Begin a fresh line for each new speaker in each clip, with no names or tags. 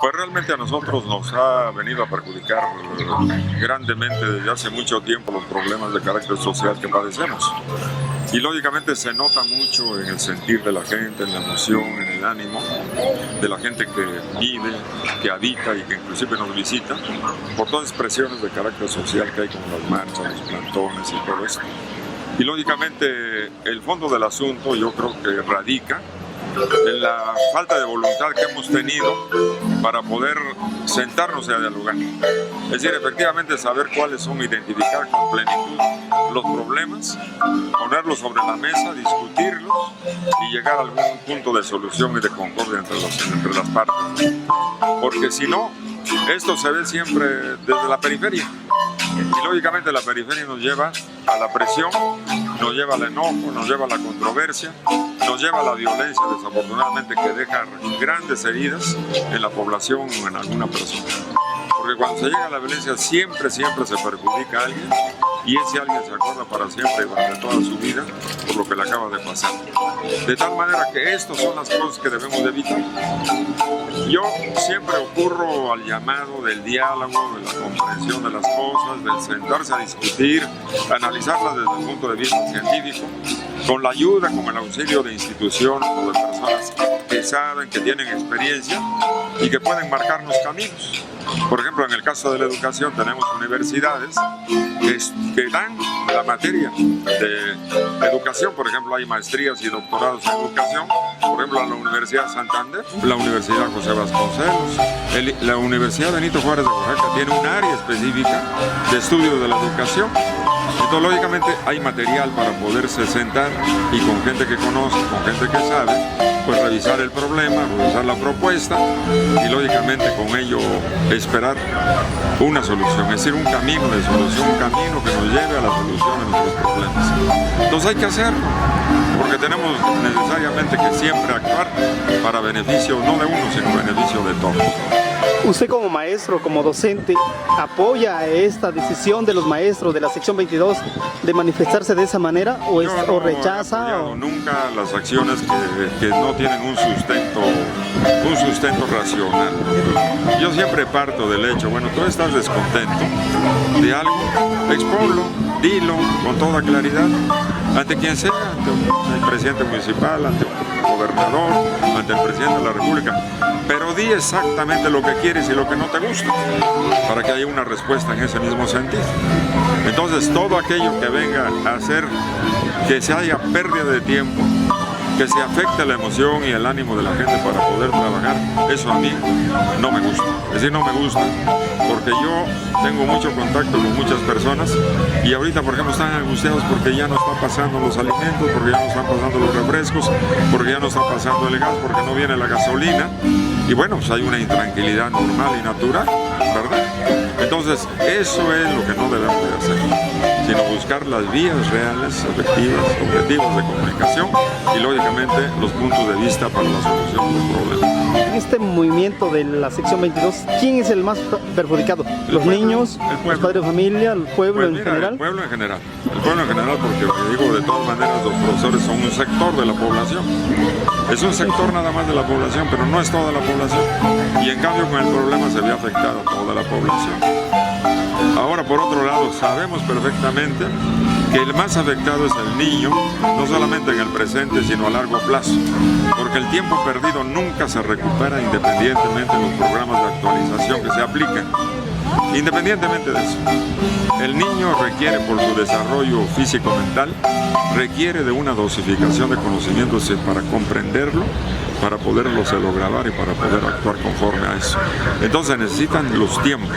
Pues realmente a nosotros nos ha venido a perjudicar grandemente desde hace mucho tiempo los problemas de carácter social que padecemos. Y lógicamente se nota mucho en el sentir de la gente, en la emoción, en el ánimo de la gente que vive, que habita y que inclusive nos visita, por todas expresiones de carácter social que hay como las marchas, los plantones y todo esto. Y lógicamente el fondo del asunto yo creo que radica en la falta de voluntad que hemos tenido para poder sentarnos a dialogar. Es decir, efectivamente saber cuáles son, identificar con plenitud los problemas, ponerlos sobre la mesa, discutirlos y llegar a algún punto de solución y de concordia entre las partes. Porque si no, esto se ve siempre desde la periferia. Y lógicamente la periferia nos lleva a la presión, nos lleva al enojo, nos lleva a la controversia, nos lleva a la violencia, desafortunadamente, que deja grandes heridas en la población o en alguna persona. Porque cuando se llega a la violencia siempre se perjudica a alguien y ese alguien se acuerda para siempre durante toda su vida por lo que le acaba de pasar. De tal manera que estas son las cosas que debemos de evitar. Yo siempre ocurro al llamado del diálogo, de la comprensión de las cosas, del sentarse a discutir, analizarlas desde el punto de vista científico, con la ayuda, con el auxilio de instituciones o de personas que saben, que tienen experiencia y que pueden marcarnos caminos. Por ejemplo, en el caso de la educación tenemos universidades que dan la materia de educación. Por ejemplo, hay maestrías y doctorados en educación. Por ejemplo, la Universidad Santander, la Universidad José Vasconcelos, la Universidad Benito Juárez de Oaxaca tiene un área específica de estudio de la educación. Entonces, lógicamente, hay material para poderse sentar y con gente que conoce, con gente que sabe, pues revisar el problema, revisar la propuesta y, lógicamente, con ello esperar una solución, es decir, un camino de solución, un camino que nos lleve a la solución de nuestros problemas. Entonces hay que hacerlo, porque tenemos necesariamente que siempre actuar para beneficio no de uno, sino beneficio de todos.
¿Usted como maestro, como docente, apoya esta decisión de los maestros de la sección 22 de manifestarse de esa manera o rechaza?
Yo no he apoyado nunca las acciones que no tienen un sustento racional. Yo siempre parto del hecho, bueno, tú estás descontento de algo, exponlo, dilo con toda claridad, ante quien sea, ante el presidente municipal, ante el gobernador, ante el presidente de la República, pero di exactamente lo que quieres y lo que no te gusta, para que haya una respuesta en ese mismo sentido. Entonces, todo aquello que venga a hacer que se haya pérdida de tiempo, que se afecte la emoción y el ánimo de la gente para poder trabajar, eso a mí no me gusta. Es decir, no me gusta porque yo tengo mucho contacto con muchas personas y ahorita, por ejemplo, están angustiados porque ya no están pasando los alimentos, porque ya no están pasando los refrescos, porque ya no está pasando el gas, porque no viene la gasolina. Y bueno, pues hay una intranquilidad normal y natural, ¿verdad? Entonces, eso es lo que no debemos de hacer, sino buscar las vías reales, efectivas, objetivos de comunicación y, lógicamente, los puntos de vista para la solución del problema.
En este movimiento de la sección 22, ¿quién es el más perjudicado? ¿Los niños, los padres de familia, el pueblo en general?
El pueblo en general. El pueblo en general, porque lo que digo, de todas maneras, los profesores son un sector de la población. Es un sector nada más de la población, pero no es toda la población. Y en cambio, con el problema se ve afectada toda la población. Ahora, por otro lado, sabemos perfectamente que el más afectado es el niño, no solamente en el presente, sino a largo plazo, porque el tiempo perdido nunca se recupera independientemente de los programas de actualización que se apliquen. Independientemente de eso, el niño requiere, por su desarrollo físico-mental, requiere de una dosificación de conocimientos para comprenderlo, para poderlo grabar y para poder actuar conforme a eso. Entonces necesitan los tiempos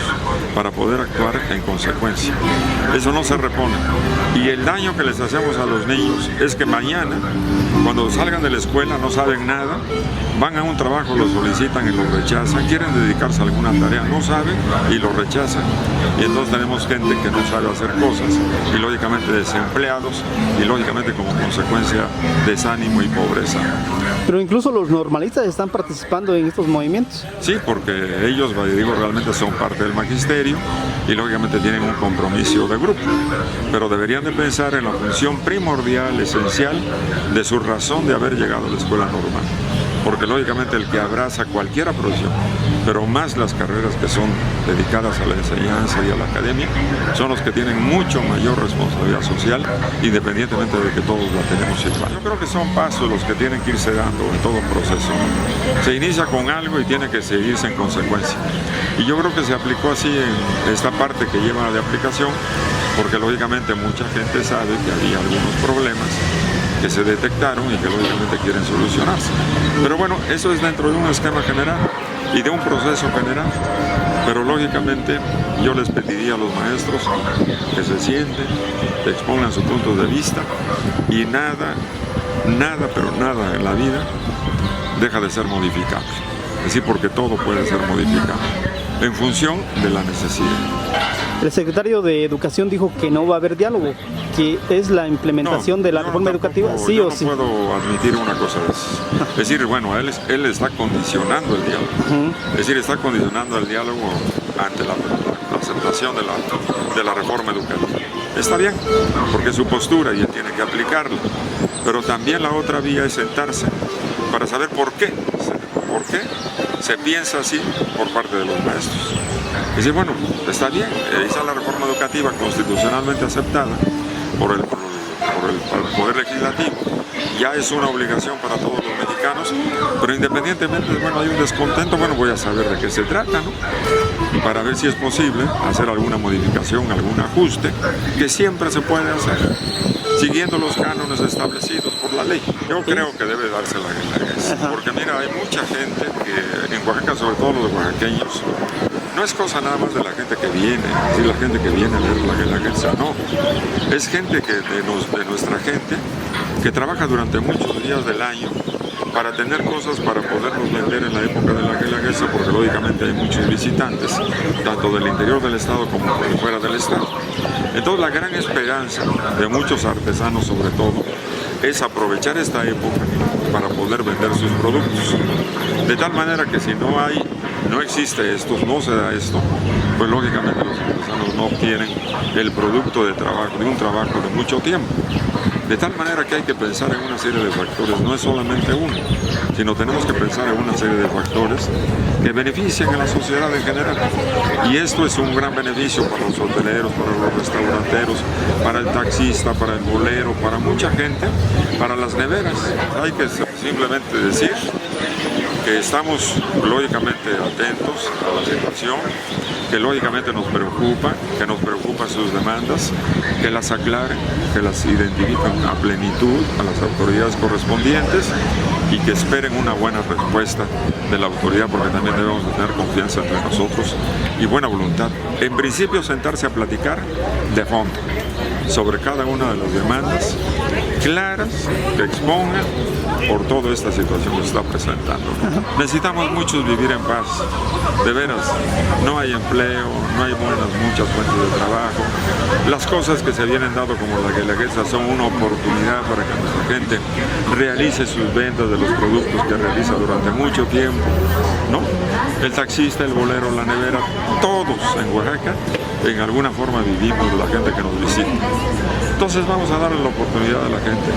para poder actuar en consecuencia. Eso no se repone. Y el daño que les hacemos a los niños es que mañana, cuando salgan de la escuela, no saben nada, van a un trabajo, lo solicitan y lo rechazan, quieren dedicarse a alguna tarea, no saben y lo rechazan. Y entonces tenemos gente que no sabe hacer cosas y lógicamente desempleados y lógicamente como consecuencia desánimo y pobreza.
Pero incluso los normalistas están participando en estos movimientos.
Sí, porque ellos, digo, realmente son parte del magisterio y lógicamente tienen un compromiso de grupo, pero deberían de pensar en la función primordial, esencial de su razón de haber llegado a la escuela normal, porque lógicamente el que abraza cualquier profesión, pero más las carreras que son dedicadas a la enseñanza y a la academia, son los que tienen mucho mayor responsabilidad social, independientemente de que todos la tenemos igual. Yo creo que son pasos los que tienen que irse dando en todo proceso. Se inicia con algo y tiene que seguirse en consecuencia. Y yo creo que se aplicó así en esta parte que lleva de aplicación, porque lógicamente mucha gente sabe que había algunos problemas que se detectaron y que lógicamente quieren solucionarse. Pero bueno, eso es dentro de un esquema general y de un proceso general. Pero lógicamente yo les pediría a los maestros que se sienten, que expongan su punto de vista y nada, pero nada en la vida deja de ser modificable. Es decir, porque todo puede ser modificado en función de la necesidad.
El secretario de Educación dijo que no va a haber diálogo, que es la implementación de la reforma educativa, sí o sí.
Yo no puedo admitir una cosa de eso. Es decir, bueno, él está condicionando el diálogo. Es decir, está condicionando el diálogo ante la aceptación de la reforma educativa. Está bien, porque es su postura y él tiene que aplicarla. Pero también la otra vía es sentarse para saber por qué se piensa así por parte de los maestros. Es decir, bueno, está bien, esa la reforma educativa constitucionalmente aceptada por el Poder Legislativo, ya es una obligación para todos los mexicanos, pero independientemente, bueno, hay un descontento, bueno, voy a saber de qué se trata, ¿no? Para ver si es posible hacer alguna modificación, algún ajuste, que siempre se puede hacer, siguiendo los cánones establecidos por la ley. Yo creo que debe darse la guelaguetza, porque mira, hay mucha gente que en Oaxaca, sobre todo los oaxaqueños, no es cosa nada más de la gente que viene, es la gente que viene a ver la guelaguetza, no. Es gente de nuestra gente que trabaja durante muchos días del año para tener cosas para podernos vender en la época de la guelaguetza, porque lógicamente hay muchos visitantes, tanto del interior del estado como de fuera del estado. Entonces la gran esperanza de muchos artesanos sobre todo es aprovechar esta época para poder vender sus productos. De tal manera que si no existe esto, no se da esto, pues lógicamente los artesanos no obtienen el producto de un trabajo de mucho tiempo. De tal manera que hay que pensar en una serie de factores, no es solamente uno, sino tenemos que pensar en una serie de factores que benefician a la sociedad en general. Y esto es un gran beneficio para los hoteleros, para los restauranteros, para el taxista, para el bolero, para mucha gente, para las neveras. Hay que simplemente decir que estamos lógicamente atentos a la situación, que lógicamente nos preocupa sus demandas, que las aclaren, que las identifiquen a plenitud a las autoridades correspondientes y que esperen una buena respuesta de la autoridad, porque también debemos de tener confianza entre nosotros y buena voluntad. En principio, sentarse a platicar de fondo sobre cada una de las demandas claras que expongan por toda esta situación que se está presentando. Necesitamos muchos vivir en paz, de veras, no hay empleo, no hay muchas fuentes de trabajo. Las cosas que se vienen dando como la guelaguetza son una oportunidad para que nuestra gente realice sus ventas de los productos que realiza durante mucho tiempo, ¿no? El taxista, el bolero, la nevera, todos en Oaxaca en alguna forma vivimos de la gente que nos visita. Entonces vamos a darle la oportunidad a la gente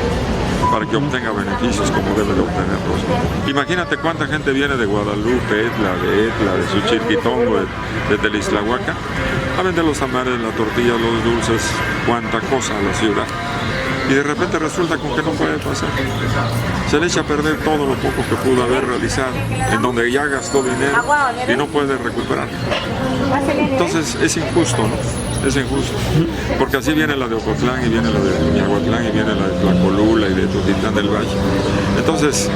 para que obtenga beneficios como debe de obtenerlos. Imagínate cuánta gente viene de Guadalupe, de Xochilquitongo, de Telixtlahuaca, a vender los tamales, la tortilla, los dulces, cuánta cosa a la ciudad. Y de repente resulta con que no puede pasar. Se le echa a perder todo lo poco que pudo haber realizado, en donde ya gastó dinero y no puede recuperar. Entonces es injusto, ¿no? Es injusto, porque así viene la de Ocotlán y viene la de Miahuatlán y viene la de Tlacolula y de Tultitlán del Valle. Entonces,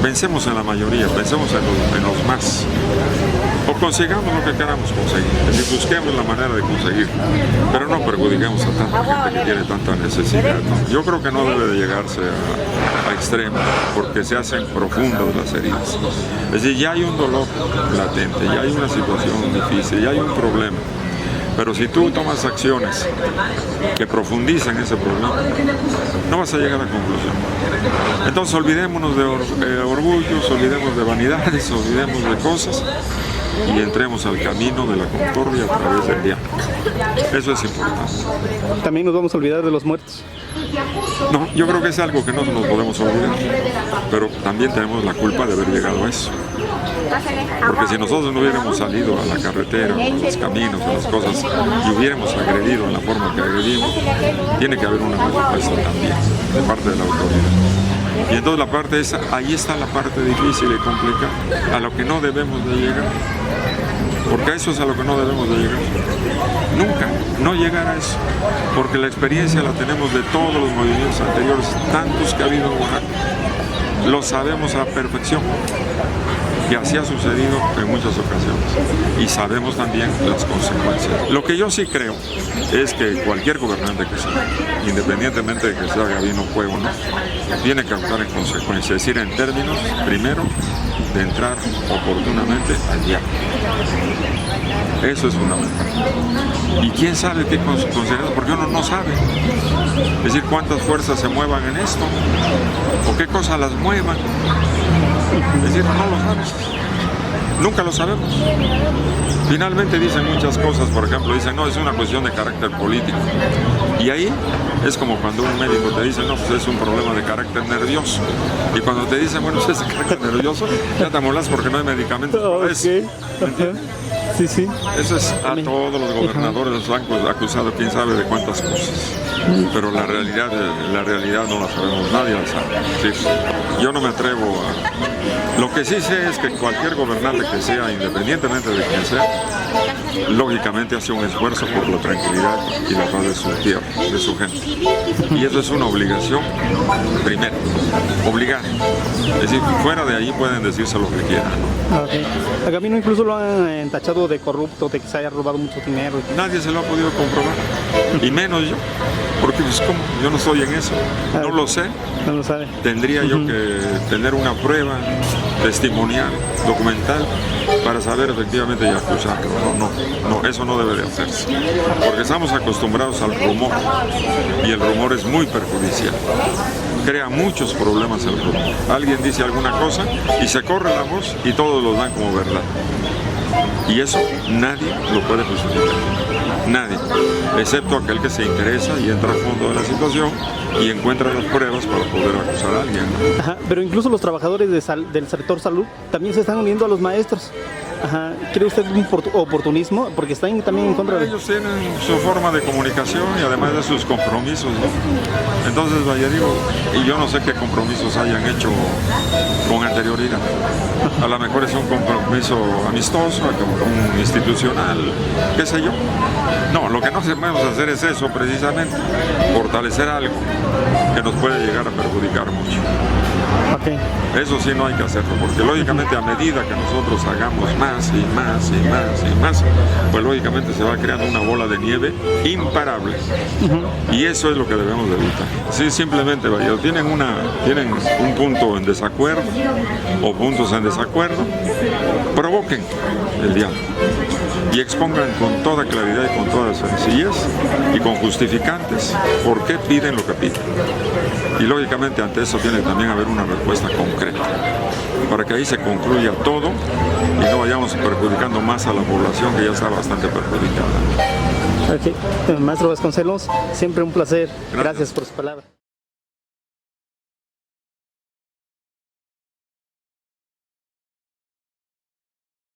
pensemos en la mayoría, pensemos en los más. O consigamos lo que queramos conseguir, es decir, busquemos la manera de conseguir, pero no perjudiquemos a tanta gente que tiene tanta necesidad, ¿no? Yo creo que no debe de llegarse a extremos, porque se hacen profundas las heridas. Es decir, ya hay un dolor latente, ya hay una situación difícil, ya hay un problema. Pero si tú tomas acciones que profundizan ese problema, no vas a llegar a conclusión. Entonces olvidémonos de orgullos, olvidemos de vanidades, olvidemos de cosas y entremos al camino de la concordia a través del diálogo. Eso es importante.
También nos vamos a olvidar de los muertos.
No, yo creo que es algo que no nos podemos olvidar, pero también tenemos la culpa de haber llegado a eso. Porque si nosotros no hubiéramos salido a la carretera, a los caminos, a las cosas, y hubiéramos agredido en la forma que agredimos, tiene que haber una respuesta también de parte de la autoridad. Y entonces la parte esa, ahí está la parte difícil y complicada, a lo que no debemos de llegar. Porque eso es a lo que no debemos de llegar. Nunca, no llegar a eso. Porque la experiencia la tenemos de todos los movimientos anteriores, tantos que ha habido en Oaxaca. Lo sabemos a la perfección. Y así ha sucedido en muchas ocasiones. Y sabemos también las consecuencias. Lo que yo sí creo es que cualquier gobernante que sea, independientemente de que sea Gabino Cueva o no, tiene que actuar en consecuencia. Es decir, en términos, primero, de entrar oportunamente al diálogo. Eso es fundamental. Y quién sabe qué consecuencias, porque uno no sabe. Es decir, cuántas fuerzas se muevan en esto, o qué cosas las muevan. Es decir, no lo sabes. Nunca lo sabemos. Finalmente dicen muchas cosas, por ejemplo, dicen, no, es una cuestión de carácter político. Y ahí es como cuando un médico te dice, no, pues es un problema de carácter nervioso. Y cuando te dicen, bueno, pues es de carácter nervioso, ya te amolas porque no hay medicamentos para eso. ¿Me entiendes?
Sí, sí.
Eso es a todos los gobernadores los han acusado quién sabe de cuántas cosas. Pero la realidad no la sabemos, nadie la sabe. Sí. Yo no me atrevo a... Lo que sí sé es que cualquier gobernante que sea, independientemente de quién sea, lógicamente hace un esfuerzo por la tranquilidad y la paz de su tierra, de su gente. Y eso es una obligación, primero, obligar. Es decir, fuera de ahí pueden decirse lo que quieran, ¿no?
Okay. A Gabino incluso lo han tachado de corrupto, de que se haya robado mucho dinero.
Nadie se lo ha podido comprobar, y menos yo, porque pues, ¿cómo? Yo no estoy en eso, no lo sé.
No lo sabe.
Tendría yo que tener una prueba testimonial, documental, para saber efectivamente y acusarlo. No, eso no debe de hacerse, porque estamos acostumbrados al rumor, y el rumor es muy perjudicial. Crea muchos problemas el rumor. Alguien dice alguna cosa y se corre la voz y todos lo dan como verdad. Y eso nadie lo puede justificar. Nadie, excepto aquel que se interesa y entra al fondo de la situación y encuentra las pruebas para poder acusar a alguien, ¿no?
Ajá, pero incluso los trabajadores del sector salud también se están uniendo a los maestros. Ajá. ¿Cree usted un oportunismo? Porque están también en contra de...
Ellos tienen su forma de comunicación y además de sus compromisos, ¿no? Entonces, vaya, digo, y yo no sé qué compromisos hayan hecho con anterioridad. A lo mejor es un compromiso amistoso, un institucional, qué sé yo. No, lo que no debemos hacer es eso precisamente, fortalecer algo que nos puede llegar a perjudicar mucho.
Okay.
Eso sí no hay que hacerlo, porque lógicamente a medida que nosotros hagamos más y más y más y más, pues lógicamente se va creando una bola de nieve imparable. Y eso es lo que debemos de evitar. Sí, simplemente, vaya, tienen un punto en desacuerdo o puntos en desacuerdo, provoquen el diálogo y expongan con toda claridad y con toda sencillez y con justificantes por qué piden lo que piden. Y lógicamente ante eso tiene también haber una respuesta concreta, para que ahí se concluya todo y no vayamos perjudicando más a la población que ya está bastante perjudicada.
Okay. Maestro Vasconcelos, siempre un placer. Gracias por su palabra.